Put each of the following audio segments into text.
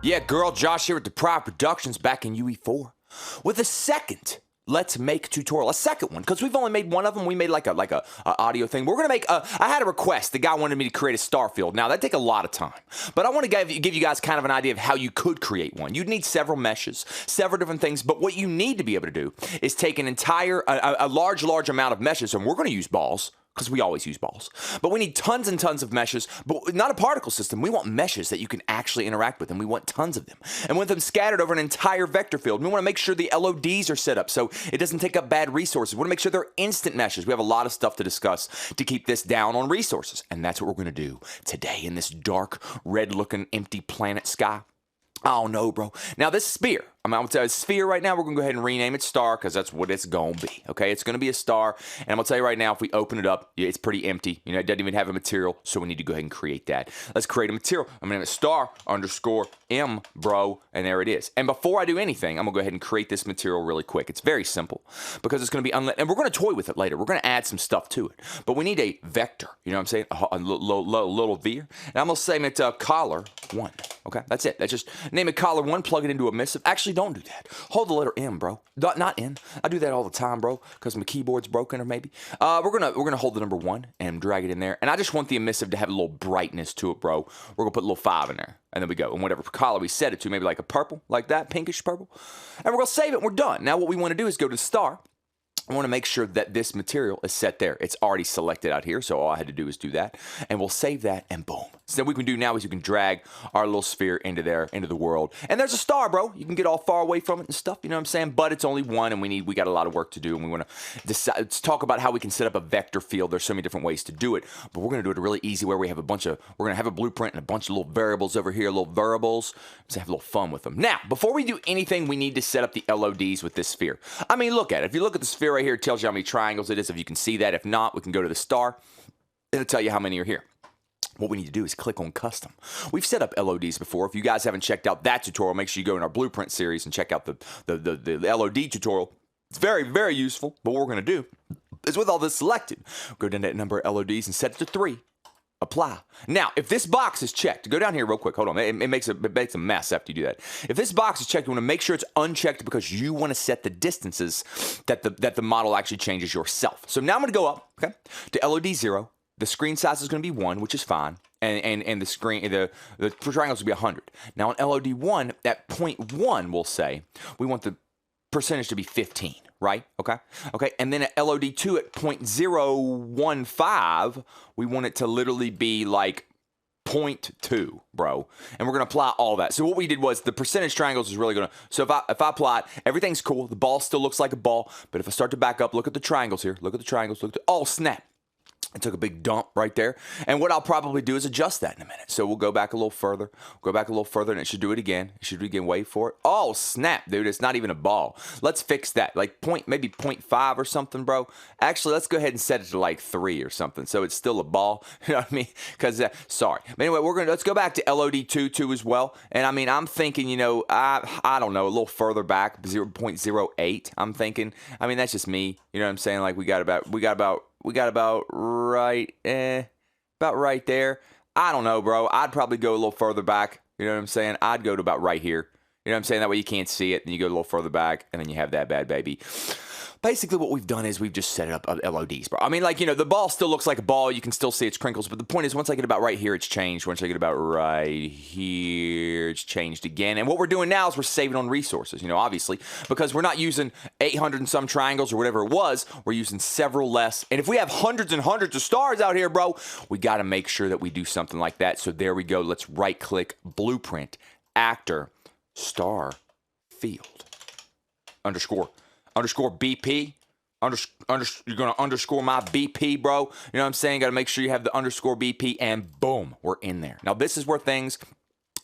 Yeah, girl, Josh here with DepriveD Productions back in UE4 with a second Let's Make tutorial, a second one, because we've only made one of them. We made like a audio thing. We're gonna make I had a request. The guy wanted me to create a Starfield. Now that take a lot of time, but I want to give you guys kind of an idea of how you could create one. You'd need several meshes, several different things, but what you need to be able to do is take an entire a large amount of meshes, and we're going to use balls, because we always use balls. But we need tons and tons of meshes, but not a particle system. We want meshes that you can actually interact with, and we want tons of them. And with them scattered over an entire vector field, we want to make sure the LODs are set up so it doesn't take up bad resources. We want to make sure they're instant meshes. We have a lot of stuff to discuss to keep this down on resources, and that's what we're going to do today in this dark, red-looking, empty planet sky. Oh, no, bro. Now, this sphere, I'm going to tell you, sphere right now, we're going to go ahead and rename it star because that's what it's going to be, okay? It's going to be a star, and I'm going to tell you right now, if we open it up, it's pretty empty. You know, it doesn't even have a material, so we need to go ahead and create that. Let's create a material. I'm going to name it star_M, bro, and there it is. And before I do anything, I'm going to go ahead and create this material really quick. It's very simple because it's going to be and we're going to toy with it later. We're going to add some stuff to it, but we need a vector, you know what I'm saying? A little veer. And I'm going to say it's collar1, okay? That's it. That's just name it collar1, plug it into a missive. Actually, don't do that. Hold the letter M, bro. Not N. I do that all the time, bro, because my keyboard's broken or maybe. We're gonna hold the number 1 and drag it in there. And I just want the emissive to have a little brightness to it, bro. We're gonna put a little 5 in there. And then we go. And whatever color we set it to, maybe like a purple, like that, pinkish purple. And we're gonna save it and we're done. Now what we want to do is go to the star. I want to make sure that this material is set there. It's already selected out here, so all I had to do is do that. And we'll save that, and boom. So what we can do now is you can drag our little sphere into there, into the world. And there's a star, bro. You can get all far away from it and stuff, you know what I'm saying? But it's only one, and we got a lot of work to do, and we want to decide. Let's talk about how we can set up a vector field. There's so many different ways to do it, but we're going to do it a really easy way. We have we're going to have a blueprint and a bunch of little variables over here, little variables. Let's have a little fun with them. Now, before we do anything, we need to set up the LODs with this sphere. I mean, look at it. If you look at the sphere right here, it tells you how many triangles it is, if you can see that. If not, we can go to the star. It'll tell you how many are here. What we need to do is click on custom. We've set up LODs before. If you guys haven't checked out that tutorial, make sure you go in our blueprint series and check out the LOD tutorial. It's very, very useful. But what we're going to do is, with all this selected, go down to that number of LODs and set it to 3. Apply. Now, if this box is checked, go down here real quick. Hold on. It makes a mess after you do that. If this box is checked, you want to make sure it's unchecked because you want to set the distances that the model actually changes yourself. So now I'm going to go up, okay, to LOD 0. The screen size is going to be 1, which is fine, and the triangles will be 100. Now on LOD 1, at 0.1, we'll say we want the percentage to be 15. Right? Okay. And then at LOD 2 at 0.015, we want it to literally be like 0.2, bro. And we're going to apply all that. So what we did was the percentage triangles is really going to, so if I apply it, everything's cool. The ball still looks like a ball. But if I start to back up, look at the triangles here. Look at the triangles. Oh, snap. I took a big dump right there. And what I'll probably do is adjust that in a minute. So we'll go back a little further. And it should do it again. It should do it again. Wait for it. Oh, snap, dude. It's not even a ball. Let's fix that. Like maybe 0.5 or something, bro. Actually, let's go ahead and set it to like 3 or something. So it's still a ball. You know what I mean? Because, sorry. But anyway, let's go back to LOD 2 as well. And I mean, I'm thinking, you know, I don't know, a little further back, 0.08, I'm thinking. I mean, that's just me. You know what I'm saying? Like we got about right there. I don't know, bro. I'd probably go a little further back. You know what I'm saying? I'd go to about right here. You know what I'm saying? That way you can't see it. Then you go a little further back, and then you have that bad baby. Basically, what we've done is we've just set it up LODs, bro. I mean, like, you know, the ball still looks like a ball. You can still see its crinkles. But the point is, once I get about right here, it's changed. Once I get about right here, it's changed again. And what we're doing now is we're saving on resources, you know, obviously, because we're not using 800 and some triangles or whatever it was. We're using several less. And if we have hundreds and hundreds of stars out here, bro, we got to make sure that we do something like that. So there we go. Let's right-click, blueprint, actor, star, field, underscore BP. You're going to underscore my BP, bro. You know what I'm saying? Got to make sure you have the underscore BP, and boom, we're in there. Now, this is where things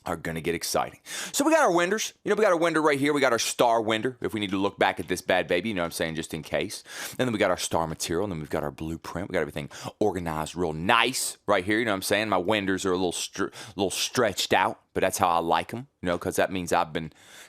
are going to get exciting. So we got our winders. You know, we got our winder right here. We got our star winder if we need to look back at this bad baby, you know what I'm saying, just in case. And then we got our star material, and then we've got our blueprint. We got everything organized real nice right here, you know what I'm saying? My winders are a little stretched out. but that's how I like them, you know, because that means all right,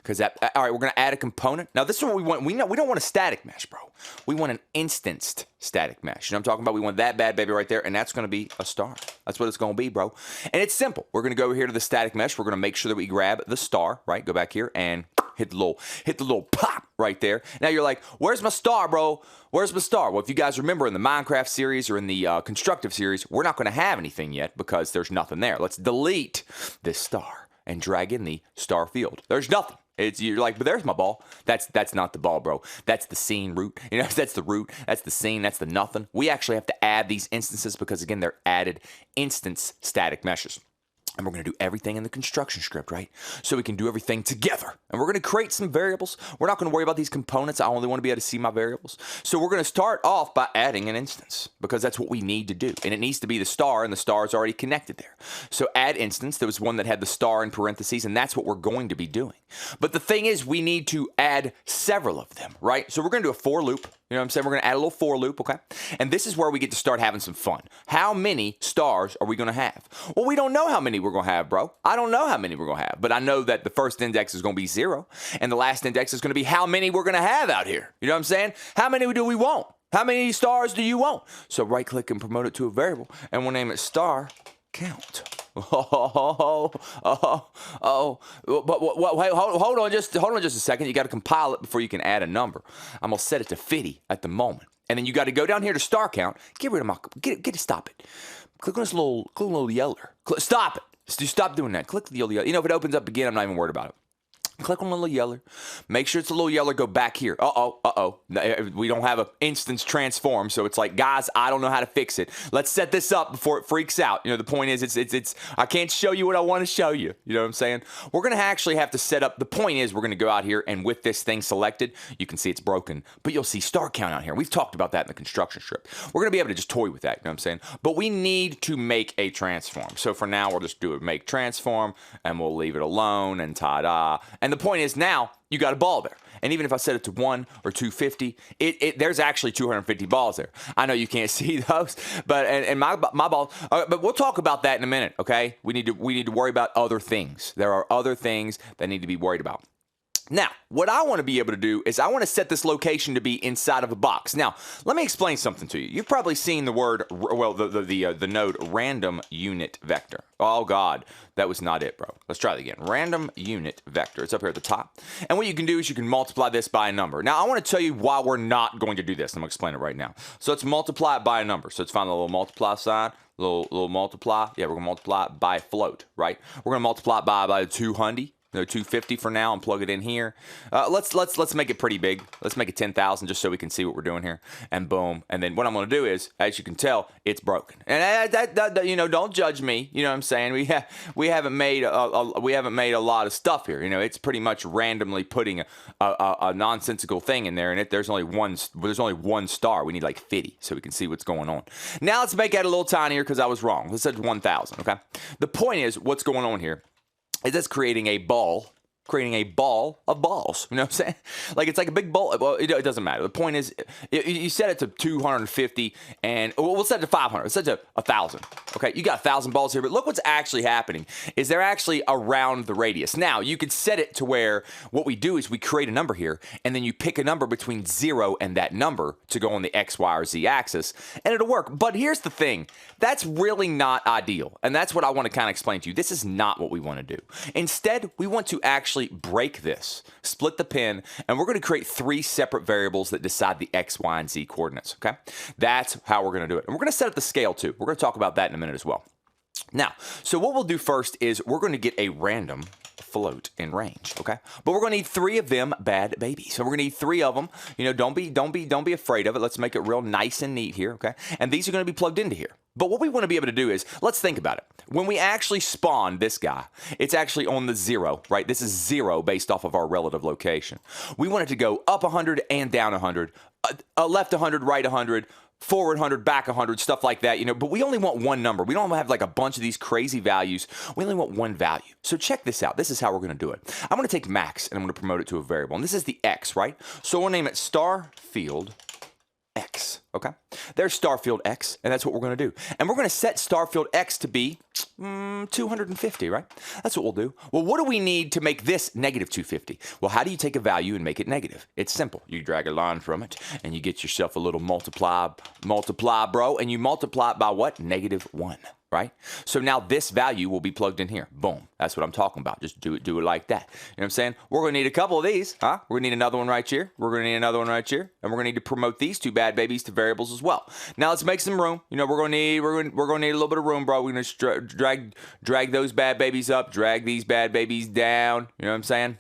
we're going to add a component. Now, this is what we want. We don't want a static mesh, bro. We want an instanced static mesh. You know what I'm talking about? We want that bad baby right there, and that's going to be a star. That's what it's going to be, bro. And it's simple. We're going to go over here to the static mesh. We're going to make sure that we grab the star, right? Go back here and hit the little pop right there. Now you're like, where's my star, bro? Where's my star? Well, if you guys remember in the Minecraft series or in the constructive series, we're not going to have anything yet because there's nothing there. Let's delete this star and drag in the Starfield. There's nothing. You're like, but there's my ball. That's not the ball, bro. That's the scene root. You know, that's the root. That's the scene. That's the nothing. We actually have to add these instances because, again, they're added instance static meshes. And we're going to do everything in the construction script, right? So we can do everything together. And we're going to create some variables. We're not going to worry about these components. I only want to be able to see my variables. So we're going to start off by adding an instance because that's what we need to do. And it needs to be the star, and the star is already connected there. So add instance. There was one that had the star in parentheses, and that's what we're going to be doing. But the thing is, we need to add several of them, right? So we're going to do a for loop. You know what I'm saying? We're going to add a little for loop, okay? And this is where we get to start having some fun. How many stars are we going to have? Well, we don't know how many we're going to have, bro. I don't know how many we're going to have, but I know that the first index is going to be 0, and the last index is going to be how many we're going to have out here. You know what I'm saying? How many do we want? How many stars do you want? So right-click and promote it to a variable, and we'll name it star count. But wait, hold on just a second. You got to compile it before you can add a number. I'm gonna set it to 50 at the moment, and then you got to go down here to star count. Get rid of my stop it. Click on this little yeller. Stop it. Just stop doing that. Click the little yeller. You know, if it opens up again, I'm not even worried about it. Click on the little yeller. Make sure it's a little yeller. Go back here. We don't have an instance transform, so it's like, guys, I don't know how to fix it. Let's set this up before it freaks out. You know, the point is, it's I can't show you what I want to show you. You know what I'm saying? We're going to actually have to set up, the point is, we're going to go out here, and with this thing selected, you can see it's broken, but you'll see star count out here. We've talked about that in the construction script. We're going to be able to just toy with that, you know what I'm saying? But we need to make a transform. So for now, we'll just do a make transform, and we'll leave it alone, and ta-da. And the point is, now you got a ball there. And even if I set it to 1 or 250, there's actually 250 balls there. I know you can't see those, but and my ball. But we'll talk about that in a minute. Okay, we need to worry about other things. There are other things that need to be worried about. Now, what I want to be able to do is I want to set this location to be inside of a box. Now, let me explain something to you. You've probably seen the word, well, the node random unit vector. Oh, God, that was not it, bro. Let's try it again. Random unit vector. It's up here at the top. And what you can do is you can multiply this by a number. Now, I want to tell you why we're not going to do this. I'm going to explain it right now. So let's multiply it by a number. So let's find a little multiply sign. Little multiply. Yeah, we're going to multiply it by a float, right? We're going to multiply it by 200. No, 250 for now, and plug it in here. Let's make it pretty big. Let's make it 10,000 just so we can see what we're doing here. And boom. And then what I'm going to do is, as you can tell, it's broken. And that you know, don't judge me. You know what I'm saying? We haven't made a lot of stuff here. You know, it's pretty much randomly putting a nonsensical thing in there, and there's only one star. We need like 50 so we can see what's going on. Now let's make that a little tinier because I was wrong. Let's set 1,000. Okay. The point is, what's going on here is that's creating a ball of balls. You know what I'm saying? Like, it's like a big ball. Well, it doesn't matter. The point is, you set it to 250, and we'll set it to 500. Let's set it to 1,000. Okay, you got 1,000 balls here, but look what's actually happening is they're actually around the radius. Now, you could set it to where what we do is we create a number here, and then you pick a number between 0 and that number to go on the X, Y, or Z axis, and it'll work. But here's the thing. That's really not ideal, and that's what I want to kind of explain to you. This is not what we want to do. Instead, we want to actually break this, split the pin, and we're going to create 3 separate variables that decide the X, Y, and Z coordinates, okay? That's how we're going to do it. And we're going to set up the scale too. We're going to talk about that in a minute as well. Now, so what we'll do first is we're going to get a random float in range, okay? But we're going to need 3 of them bad babies. So we're going to need 3 of them. You know, don't be afraid of it. Let's make it real nice and neat here, okay? And these are going to be plugged into here. But what we want to be able to do is, let's think about it. When we actually spawn this guy, it's actually on the 0, right? This is 0 based off of our relative location. We want it to go up 100 and down 100, left 100, right 100, forward 100, back 100, stuff like that, you know, but we only want one number. We don't have like a bunch of these crazy values. We only want one value. So check this out. This is how we're going to do it. I'm going to take max and I'm going to promote it to a variable, and this is the X, right? So we'll name it Starfield X, okay? There's Starfield X, and that's what we're going to do. And we're going to set Starfield X to be 250, right? That's what we'll do. Well, what do we need to make this negative 250? Well, how do you take a value and make it negative? It's simple. You drag a line from it, and you get yourself a little multiply, bro, and you multiply it by what? -1. Right? So now this value will be plugged in here. Boom. That's what I'm talking about. Just do it like that. You know what I'm saying? We're going to need a couple of these, huh? We're going to need another one right here. We're going to need another one right here. And we're going to need to promote these two bad babies to variables as well. Now let's make some room. You know, we're going to need a little bit of room, bro. We're going to drag those bad babies up, drag these bad babies down. You know what I'm saying?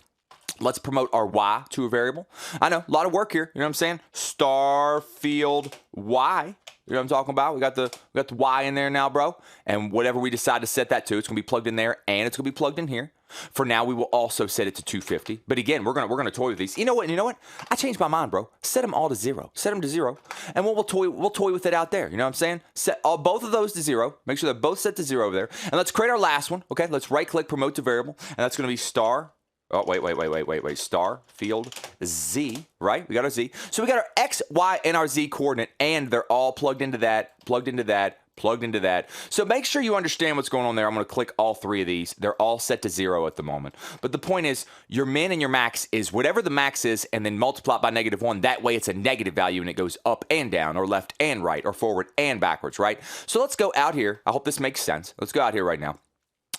Let's promote our Y to a variable. I know, a lot of work here. You know what I'm saying? Starfield Y. You know what I'm talking about? We got the Y in there now, bro. And whatever we decide to set that to, it's going to be plugged in there and it's going to be plugged in here. For now, we will also set it to 250. But again, we're gonna toy with these. You know what? I changed my mind, bro. Set them all to 0. Set them to 0, and we'll toy with it out there. You know what I'm saying? Set both of those to 0. Make sure they're both set to 0 over there. And let's create our last one. Okay, let's right-click, promote to variable, and that's going to be star. Oh, wait. Starfield Z, right? We got our Z. So we got our X, Y, and our Z coordinate, and they're all plugged into that, plugged into that. So make sure you understand what's going on there. I'm going to click all 3 of these. They're all set to 0 at the moment. But the point is, your min and your max is whatever the max is, and then multiply it by -1. That way it's a negative value, and it goes up and down, or left and right, or forward and backwards, right? So let's go out here. I hope this makes sense. Let's go out here right now.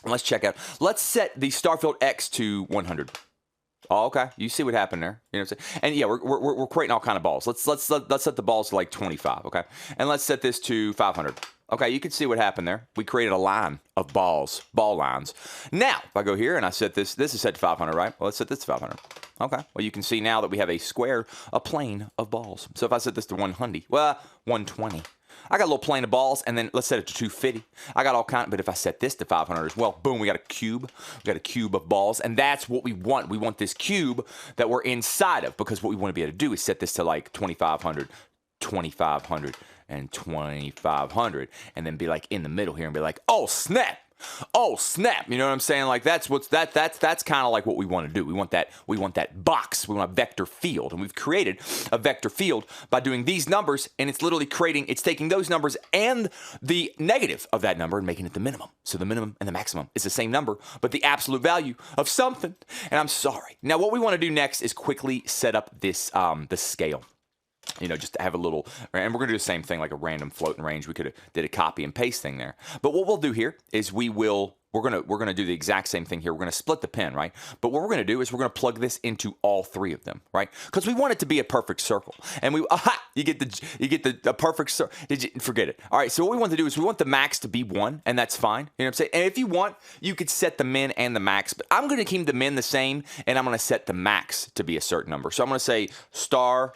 Let's check out. Let's set the Starfield X to 100. Oh, okay. You see what happened there? You know what I'm saying? And yeah, we're creating all kind of balls. Let's set the balls to like 25. Okay, and let's set this to 500. Okay, you can see what happened there. We created a line of ball lines. Now, if I go here and I set this is set to 500, right? Well, let's set this to 500. Okay. Well, you can see now that we have a plane of balls. So if I set this to 100, well, 120. I got a little plane of balls, and then let's set it to 250. I got all kind, but if I set this to 500 as well, boom, we got a cube. We got a cube of balls, and that's what we want. We want this cube that we're inside of, because what we want to be able to do is set this to like 2,500, 2,500, and 2,500, and then be like in the middle here and be like, oh, snap. Oh, snap. You know what I'm saying? Like that's kind of like what we want to do. We want that box. We want a vector field. And we've created a vector field by doing these numbers, and it's literally it's taking those numbers and the negative of that number and making it the minimum. So the minimum and the maximum is the same number, but the absolute value of something. And I'm sorry. Now what we want to do next is quickly set up this the scale. You know, just to have a little, and we're going to do the same thing, like a random floating range. We could have did a copy and paste thing there. But what we'll do here is we're going to do the exact same thing here. We're going to split the pen, right? But what we're going to do is we're going to plug this into all 3 of them, right? Because we want it to be a perfect circle. And you get the perfect circle. Forget it. All right, so what we want to do is we want the max to be 1, and that's fine. You know what I'm saying? And if you want, you could set the min and the max, but I'm going to keep the min the same, and I'm going to set the max to be a certain number. So I'm going to say star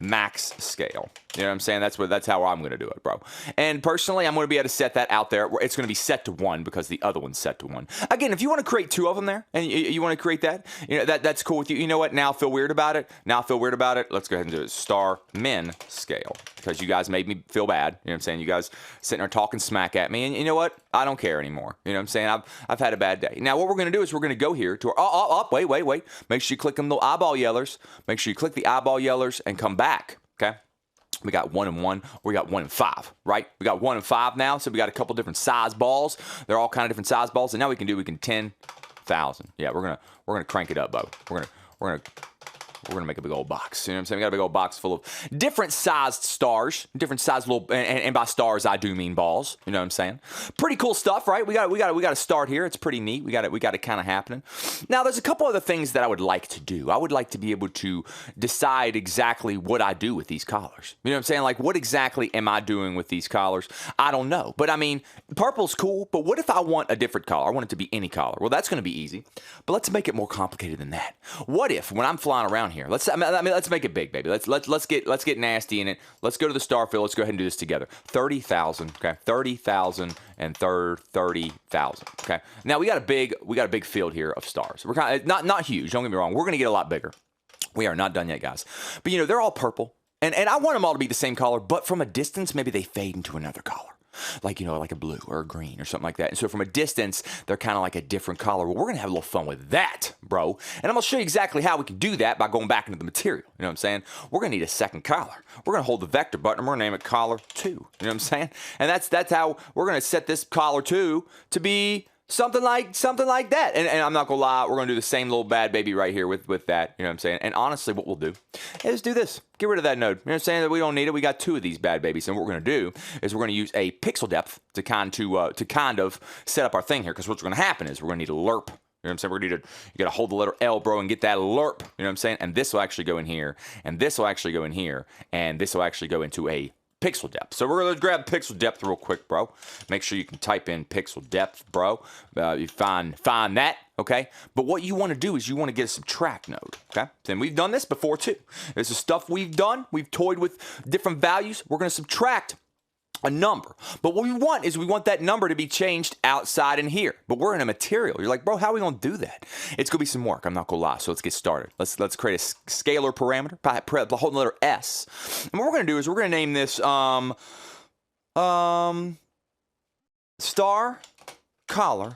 max scale. You know what I'm saying? That's how I'm going to do it, bro. And personally, I'm going to be able to set that out there. It's going to be set to 1 because the other one's set to 1. Again, if you want to create 2 of them there, and you want to create that, you know, that's cool with you. You know what? Now I feel weird about it. Let's go ahead and do it. Star min scale, because you guys made me feel bad. You know what I'm saying? You guys sitting there talking smack at me, and you know what? I don't care anymore. You know what I'm saying? I've had a bad day. Now what we're going to do is we're going to go here to our wait. Make sure you click them little eyeball yellers. Make sure you click the eyeball yellers and come back. Okay. We got 1 and 1. We got 1 and 5, right? We got 1 and 5 now. So we got a couple different size balls. They're all kind of different size balls. And now we can 10,000. Yeah, we're gonna crank it up, Bo. We're gonna make a big old box. You know what I'm saying? We got a big old box full of different sized stars, different sized little, and by stars I do mean balls. You know what I'm saying? Pretty cool stuff, right? We got to start here. It's pretty neat. We got it kind of happening. Now there's a couple other things that I would like to do. I would like to be able to decide exactly what I do with these collars. You know what I'm saying? Like, what exactly am I doing with these collars? I don't know. But I mean, purple's cool, but what if I want a different collar? I want it to be any collar. Well, that's going to be easy. But let's make it more complicated than that. What if when I'm flying around here, let's make it big, baby. Let's get nasty in it. Let's go to the Starfield. Let's go ahead and do this together. 30,000, okay? 30,000 and 30,000, okay? Now we got a big field here of stars. We're kind of not huge. Don't get me wrong. We're gonna get a lot bigger. We are not done yet, guys. But you know, they're all purple, and I want them all to be the same color. But from a distance, maybe they fade into another color. like, you know, like a blue or a green or something like that. And so from a distance, they're kind of like a different color. Well, we're going to have a little fun with that, bro. And I'm going to show you exactly how we can do that by going back into the material. You know what I'm saying? We're going to need a second collar. We're going to hold the vector button and we're going to name it collar 2. You know what I'm saying? And that's how we're going to set this collar 2 to be something like that. And I'm not gonna lie, we're gonna do the same little bad baby right here with that. You know what I'm saying? And honestly, what we'll do is do this. Get rid of that node. You know what I'm saying? That we don't need it. We got 2 of these bad babies. And what we're gonna do is we're gonna use a pixel depth to kind of set up our thing here. Because what's gonna happen is we're gonna need a lerp. You know what I'm saying? We're gonna need you gotta hold the letter L, bro, and get that lerp. You know what I'm saying? And this will actually go in here, and this will actually go in here, and this will actually go into a pixel depth. So we're going to grab pixel depth real quick, bro. Make sure you can type in pixel depth, bro. You find that, okay? But what you want to do is you want to get a subtract node, okay? And we've done this before too. This is stuff we've done. We've toyed with different values. We're going to subtract a number. But what we want is we want that number to be changed outside in here. But we're in a material. You're like, bro, how are we going to do that? It's going to be some work. I'm not going to lie. So let's get started. Let's create a scalar parameter, the whole letter S. And what we're going to do is we're going to name this star collar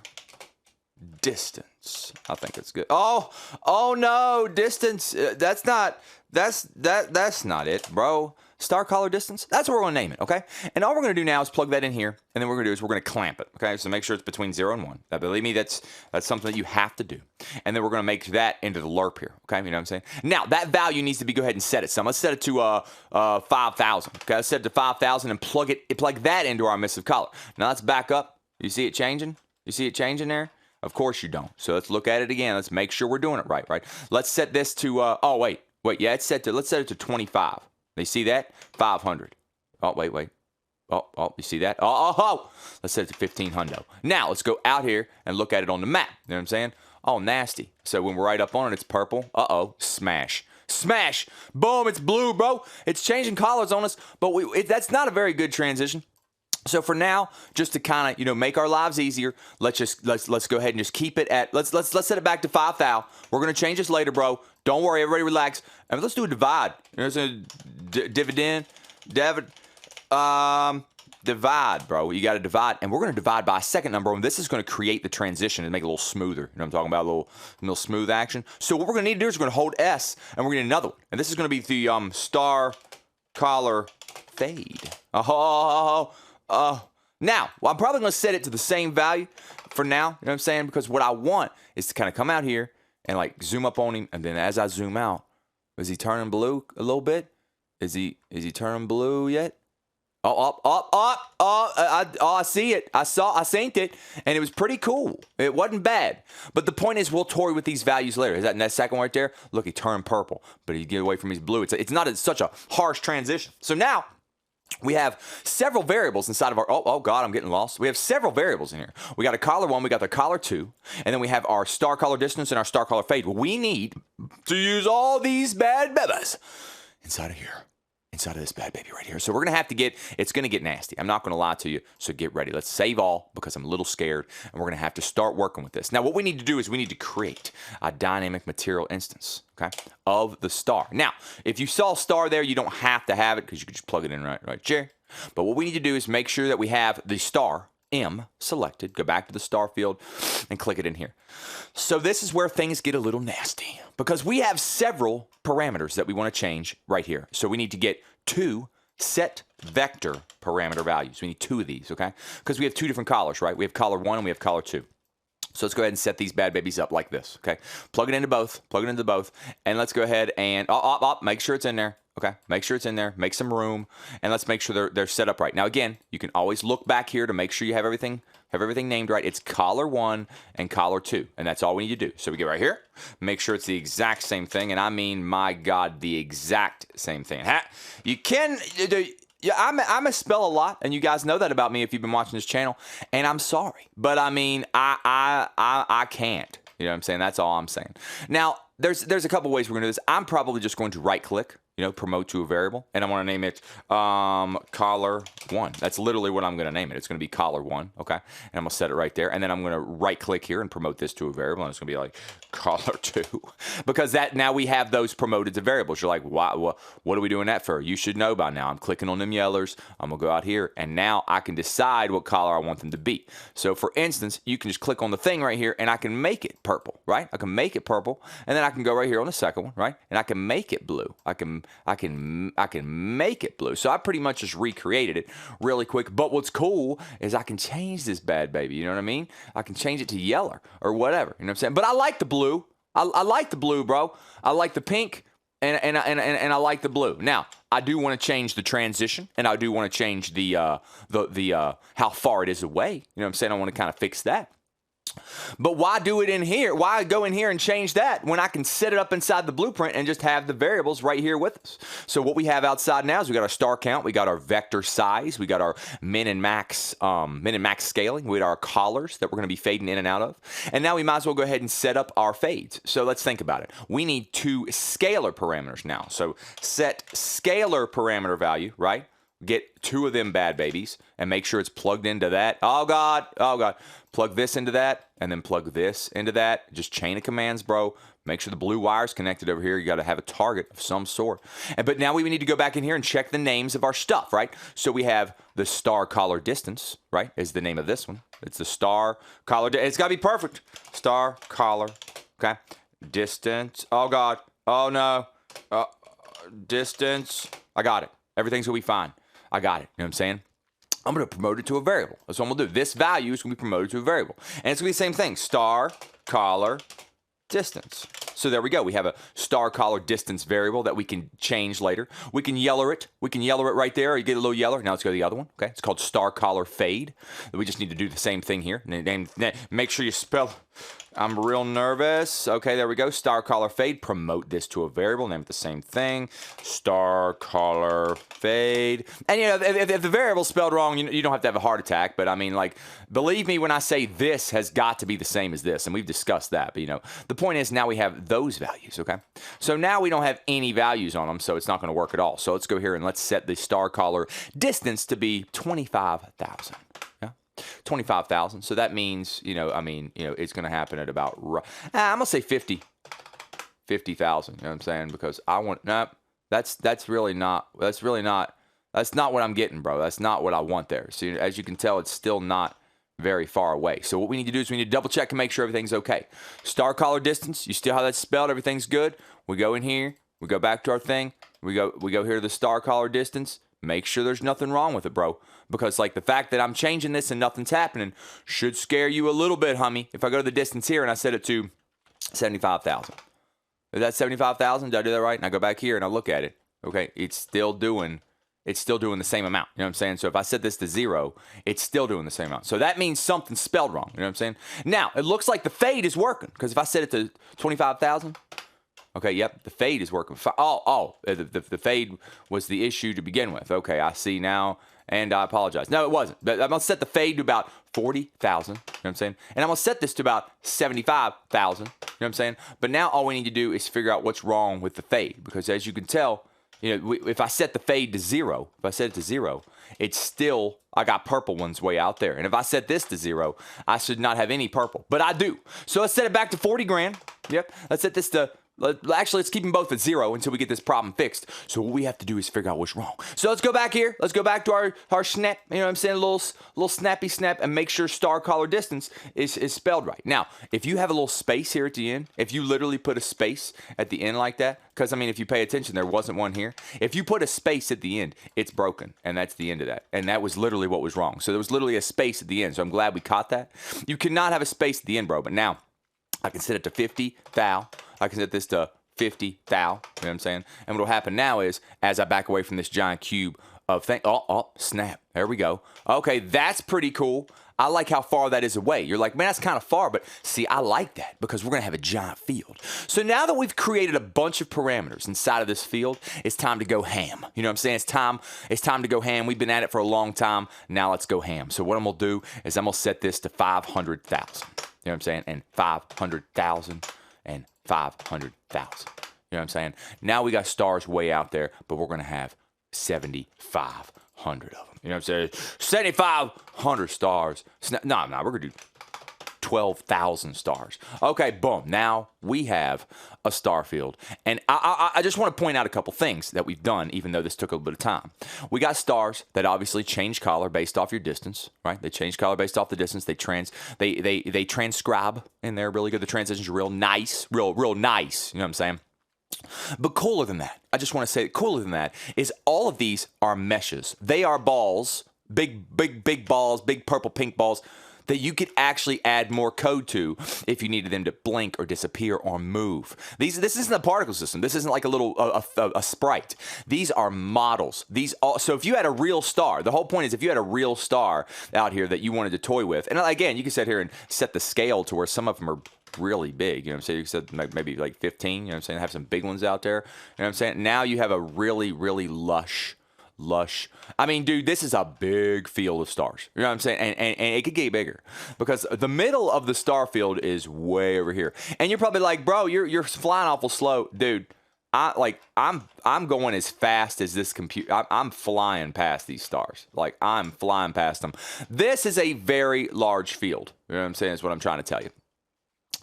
distance. I think it's good. Oh no, distance. That's not it, bro. Star collar distance. That's what we're going to name it, okay? And all we're going to do now is plug that in here, and then what we're going to do is we're going to clamp it, okay? So make sure it's between 0 and 1. Now, believe me, that's something that you have to do. And then we're going to make that into the lerp here, okay? You know what I'm saying? Now, that value needs to be, go ahead and set it some. Let's set it to 5,000, okay? Let's set it to 5,000 and plug that into our emissive collar. Now, let's back up. You see it changing? You see it changing there? Of course you don't. So let's look at it again. Let's make sure we're doing it right? Let's set this to, wait, yeah, let's set it to 25. They see that? 500. Oh, wait. Oh, you see that? Oh. Let's set it to 1,500. Now, let's go out here and look at it on the map. You know what I'm saying? Oh, nasty. So when we're right up on it, it's purple. Uh-oh. Smash. Boom, it's blue, bro. It's changing colors on us, but that's not a very good transition. So for now, just to kind of, make our lives easier, let's go ahead and just keep it at, let's set it back to 5,000. We're going to change this later, bro. Don't worry, everybody relax. And let's do a divide. You know what I'm saying? Divide, bro. You got to divide. And we're going to divide by a second number. And this is going to create the transition and make it a little smoother. You know what I'm talking about? A little smooth action. So what we're going to need to do is we're going to hold S, and we're going to need another one. And this is going to be the star collar fade. Now, I'm probably going to set it to the same value for now, you know what I'm saying? Because what I want is to kind of come out here and like zoom up on him, and then as I zoom out, is he turning blue a little bit? Is he turning blue yet? I see it. I seen it, and it was pretty cool. It wasn't bad. But the point is, we'll toy with these values later. Is that in that second one right there? Look, he turned purple, but he get away from his blue. It's not such a harsh transition. So now, we have several variables inside of our, oh God, I'm getting lost. We have several variables in here. We got a collar 1, we got the collar 2, and then we have our star collar distance and our star collar fade. Well, we need to use all these bad babies inside of here. Inside of this bad baby right here. So we're going to have to it's going to get nasty. I'm not going to lie to you. So get ready. Let's save all because I'm a little scared, and we're going to have to start working with this. Now, what we need to do is we need to create a dynamic material instance, okay, of the star. Now, if you saw star there, you don't have to have it because you can just plug it in right here. But what we need to do is make sure that we have the star M selected. Go back to the Starfield and click it in here. So this is where things get a little nasty because we have several parameters that we want to change right here. So we need to get 2 set vector parameter values. We need 2 of these, okay? Because we have 2 different collars, right? We have collar 1 and we have collar 2. So let's go ahead and set these bad babies up like this, okay? Plug it into both, and let's go ahead and, make sure it's in there, okay? Make sure it's in there, make some room, and let's make sure they're set up right. Now, again, you can always look back here to make sure you have everything named right. It's collar 1 and collar 2, and that's all we need to do. So we get right here, make sure it's the exact same thing, and I mean, my God, the exact same thing. You can... Yeah, I misspell a lot, and you guys know that about me if you've been watching this channel, and I'm sorry. But, I mean, I can't. You know what I'm saying? That's all I'm saying. Now, there's a couple ways we're going to do this. I'm probably just going to right click, promote to a variable, and I want to name it collar1. That's literally what I'm going to name it. It's going to be collar1, okay? And I'm going to set it right there, and then I'm going to right click here and promote this to a variable, and it's going to be like collar2, because now we have those promoted to variables. You're like, what are we doing that for? You should know by now. I'm clicking on them yellers. I'm going to go out here, and now I can decide what color I want them to be. So for instance, you can just click on the thing right here, and I can make it purple, right? I can make it purple, and then I can go right here on the second one, right? And I can make it blue. I can make it blue. So I pretty much just recreated it really quick. But what's cool is I can change this bad baby. You know what I mean? I can change it to yellow or whatever. You know what I'm saying? But I like the blue. I like the blue, bro. I like the pink and I like the blue. Now, I do want to change the transition, and I do want to change the how far it is away. You know what I'm saying? I want to kind of fix that. But why do it in here? Why go in here and change that when I can set it up inside the blueprint and just have the variables right here with us? So what we have outside now is we got our star count, we got our vector size, we got our min and max scaling, we got our collars that we're going to be fading in and out of. And now we might as well go ahead and set up our fades. So let's think about it. We need 2 scalar parameters now. So set scalar parameter value, right? Get 2 of them bad babies and make sure it's plugged into that. Oh God. Plug this into that and then plug this into that. Just chain of commands, bro. Make sure the blue wire's connected over here. You got to have a target of some sort. But now we need to go back in here and check the names of our stuff, right? So we have the star collar distance, right, is the name of this one. It's the star collar. It's got to be perfect. Star collar, okay? Distance. Oh God. Oh no. Distance. I got it. Everything's going to be fine. I got it. You know what I'm saying? I'm going to promote it to a variable. That's what I'm going to do. This value is going to be promoted to a variable. And it's going to be the same thing. Star, collar, distance. So there we go. We have a star collar distance variable that we can change later. We can yeller it. We can yeller it right there. You get a little yeller. Now let's go to the other one. Okay. It's called star collar fade. We just need to do the same thing here. And make sure you spell. I'm real nervous. Okay, there we go. Star collar fade. Promote this to a variable. Name it the same thing. Star collar fade. And if the variable's spelled wrong, you don't have to have a heart attack. But I mean, like, believe me when I say this has got to be the same as this. And we've discussed that. But the point is now we have those values. Okay. So now we don't have any values on them. So it's not going to work at all. So let's go here and let's set the star collar distance to be 25,000. 25,000. So that means, it's going to happen at about, I'm going to say 50,000. You know what I'm saying? Because I want, that's not what I'm getting, bro. That's not what I want there. So as you can tell, it's still not very far away. So what we need to do is we need to double check and make sure everything's okay. Star collar distance, you still have that spelled, everything's good. We go in here, we go back to our thing, we go here to the star collar distance. Make sure there's nothing wrong with it, bro. Because like the fact that I'm changing this and nothing's happening should scare you a little bit, homie. If I go to the distance here and I set it to 75,000. Is that 75,000? Did I do that right? And I go back here and I look at it. Okay, it's still doing the same amount. You know what I'm saying? So if I set this to 0, it's still doing the same amount. So that means something's spelled wrong. You know what I'm saying? Now, it looks like the fade is working. Because if I set it to 25,000... Okay, yep, the fade is working. The fade was the issue to begin with. Okay, I see now, and I apologize. No, it wasn't. But I'm going to set the fade to about 40,000, you know what I'm saying? And I'm going to set this to about 75,000, you know what I'm saying? But now all we need to do is figure out what's wrong with the fade. Because as you can tell, if I set the fade to 0, it's still, I got purple ones way out there. And if I set this to 0, I should not have any purple. But I do. So let's set it back to 40 grand. Yep, let's set this to... Actually, let's keep them both at 0 until we get this problem fixed. So what we have to do is figure out what's wrong. So let's go back here. Let's go back to our snap. You know what I'm saying? A little snappy snap and make sure star collar distance is spelled right. Now, if you have a little space here at the end, if you literally put a space at the end like that, because, I mean, if you pay attention, there wasn't one here. If you put a space at the end, it's broken, and that's the end of that. And that was literally what was wrong. So there was literally a space at the end. So I'm glad we caught that. You cannot have a space at the end, bro. But now I can set it to 50,000. I can set this to 50,000, you know what I'm saying? And what will happen now is, as I back away from this giant cube of thing, snap, there we go. Okay, that's pretty cool. I like how far that is away. You're like, man, that's kind of far, but see, I like that because we're going to have a giant field. So now that we've created a bunch of parameters inside of this field, it's time to go ham. You know what I'm saying? It's time to go ham. We've been at it for a long time. Now let's go ham. So what I'm going to do is I'm going to set this to 500,000. You know what I'm saying? And 500,000 and 500,000. You know what I'm saying? Now we got stars way out there, but we're going to have 7,500 of them. You know what I'm saying? 7,500 stars. No, we're going to do 12,000 stars. Okay, boom. Now we have a Starfield. And I just want to point out a couple things that we've done, even though this took a little bit of time. We got stars that obviously change color based off your distance, right? They change color based off the distance. They transcribe in there really good. The transitions are real nice, real nice. You know what I'm saying? But cooler than that, I just want to say cooler than that is all of these are meshes. They are balls, big balls, big purple, pink balls that you could actually add more code to if you needed them to blink or disappear or move. This isn't a particle system. This isn't like a little a sprite. These are models. So if you had a real star, the whole point is if you had a real star out here that you wanted to toy with, and again, you can sit here and set the scale to where some of them are really big. You know what I'm saying? You said maybe like 15. You know what I'm saying? Have some big ones out there. You know what I'm saying? Now you have a really lush. I mean, dude, this is a big field of stars. You know what I'm saying? And it could get bigger because the middle of the star field is way over here. And you're probably like, bro, you're flying awful slow, dude. I'm going as fast as this computer. I'm flying past these stars. Like I'm flying past them. This is a very large field. You know what I'm saying? Is what I'm trying to tell you.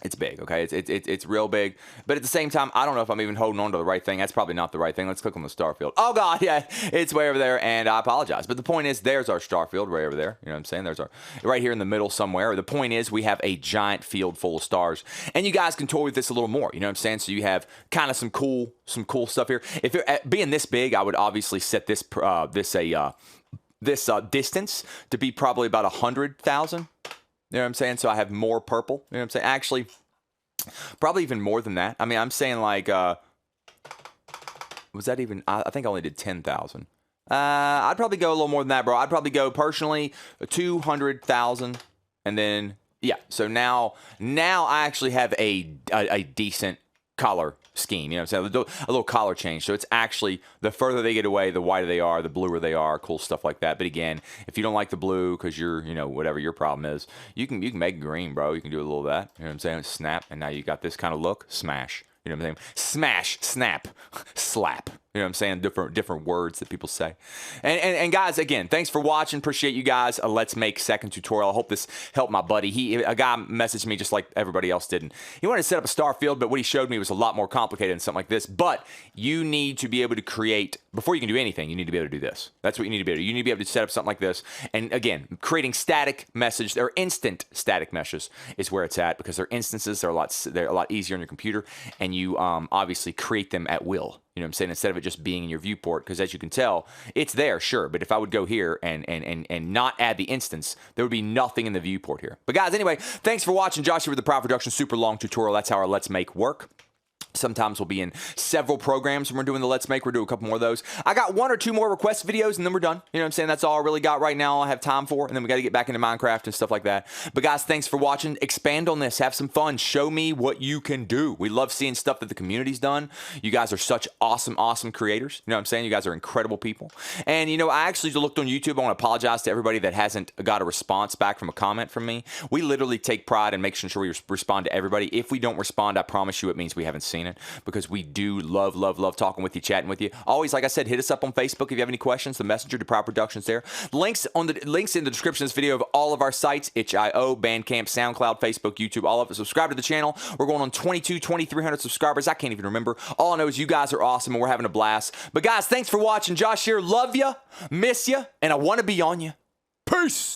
It's big, okay? It's real big. But at the same time, I don't know if I'm even holding on to the right thing. That's probably not the right thing. Let's click on the Starfield. Oh, God, yeah, it's way over there, and I apologize. But the point is, there's our Starfield right over there. You know what I'm saying? There's our, right here in the middle somewhere. The point is, we have a giant field full of stars. And you guys can toy with this a little more. You know what I'm saying? So you have kind of some cool stuff here. If you're being this big, I would obviously set this distance to be probably about 100,000. You know what I'm saying? So I have more purple. You know what I'm saying? Actually, probably even more than that. I mean, I'm saying like, was that even, I think I only did 10,000. I'd probably go a little more than that, bro. I'd probably go personally 200,000. And then, yeah. So now I actually have a decent color scheme. You know what I'm saying? A little color change. So it's actually, the further they get away, the whiter they are, the bluer they are, cool stuff like that. But again, if you don't like the blue because you're, you know, whatever your problem is, you can make it green, bro. You can do a little of that. You know what I'm saying? Snap. And now you got this kind of look. Smash. You know what I'm saying? Smash, snap, slap. You know what I'm saying? Different words that people say. And guys, again, thanks for watching. Appreciate you guys. Let's Make second tutorial. I hope this helped my buddy. A guy messaged me just like everybody else did. And he wanted to set up a Starfield, but what he showed me was a lot more complicated than something like this. But you need to be able to create, before you can do anything, you need to be able to do this. That's what you need to be able to do. You need to be able to set up something like this. And again, creating static message, or instant static meshes is where it's at, because they're instances. They're a lot easier on your computer, and you obviously create them at will. You know what I'm saying? Instead of it just being in your viewport, because as you can tell, it's there, sure. But if I would go here and not add the instance, there would be nothing in the viewport here. But guys, anyway, thanks for watching. Josh here with the DepriveD Production. Super long tutorial. That's how our Let's Make work. Sometimes we'll be in several programs when we're doing the Let's Make. We're doing a couple more of those. I got 1 or 2 more request videos, and then we're done. You know what I'm saying? That's all I really got right now. I have time for, and then we got to get back into Minecraft and stuff like that. But guys, thanks for watching. Expand on this. Have some fun. Show me what you can do. We love seeing stuff that the community's done. You guys are such awesome creators. You know what I'm saying? You guys are incredible people. And, you know, I actually looked on YouTube. I want to apologize to everybody that hasn't got a response back from a comment from me. We literally take pride in making sure we respond to everybody. If we don't respond, I promise you it means we haven't seen it, because we do love talking with you, chatting with you. Always, like I said, hit us up on Facebook if you have any questions. The Messenger, DepriveD Productions there. Links in the description of this video of all of our sites: itch.io, Bandcamp, SoundCloud, Facebook, YouTube, all of it. Subscribe to the channel. We're going on 2,300 subscribers. I can't even remember. All I know is you guys are awesome and we're having a blast. But guys, thanks for watching. Josh here. Love you, miss you, and I want to be on you. Peace.